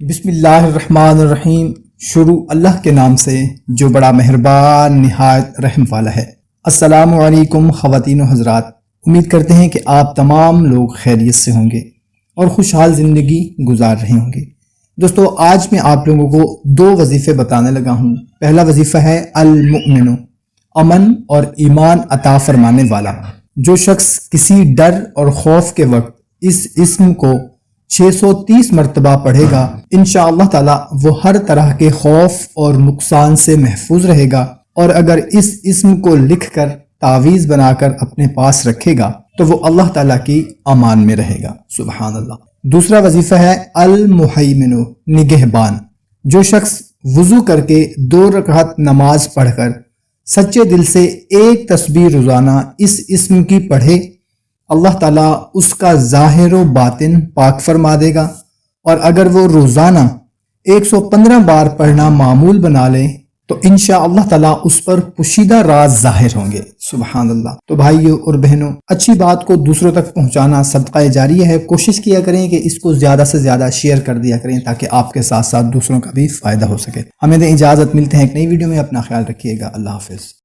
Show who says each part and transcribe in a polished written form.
Speaker 1: بسم اللہ الرحمن الرحیم۔ شروع اللہ کے نام سے جو بڑا مہربان نہایت رحم والا ہے۔ السلام علیکم خواتین و حضرات، امید کرتے ہیں کہ آپ تمام لوگ خیریت سے ہوں گے اور خوشحال زندگی گزار رہے ہوں گے۔ دوستو، آج میں آپ لوگوں کو 2 وظیفے بتانے لگا ہوں۔ پہلا وظیفہ ہے المؤمن، امن اور ایمان عطا فرمانے والا۔ جو شخص کسی ڈر اور خوف کے وقت اس اسم کو 630 مرتبہ پڑھے گا، انشاءاللہ تعالی وہ ہر طرح کے خوف اور نقصان سے محفوظ رہے گا، اور اگر اس اسم کو لکھ کر تعویذ بنا کر اپنے پاس رکھے گا تو وہ اللہ تعالیٰ کی امان میں رہے گا۔ سبحان اللہ۔ دوسرا وظیفہ ہے المہیمن، نگہبان۔ جو شخص وضو کر کے 2 رکعت نماز پڑھ کر سچے دل سے 1 تسبیح روزانہ اس اسم کی پڑھے، اللہ تعالیٰ اس کا ظاہر و باطن پاک فرما دے گا، اور اگر وہ روزانہ 115 بار پڑھنا معمول بنا لے تو انشاءاللہ تعالیٰ اس پر پوشیدہ راز ظاہر ہوں گے۔ سبحان اللہ۔ تو بھائیو اور بہنوں، اچھی بات کو دوسروں تک پہنچانا صدقہ جاریہ ہے۔ کوشش کیا کریں کہ اس کو زیادہ سے زیادہ شیئر کر دیا کریں تاکہ آپ کے ساتھ ساتھ دوسروں کا بھی فائدہ ہو سکے۔ ہمیں دیں اجازت، ملتے ہیں ایک نئی ویڈیو میں۔ اپنا خیال رکھیے گا۔ اللہ حافظ۔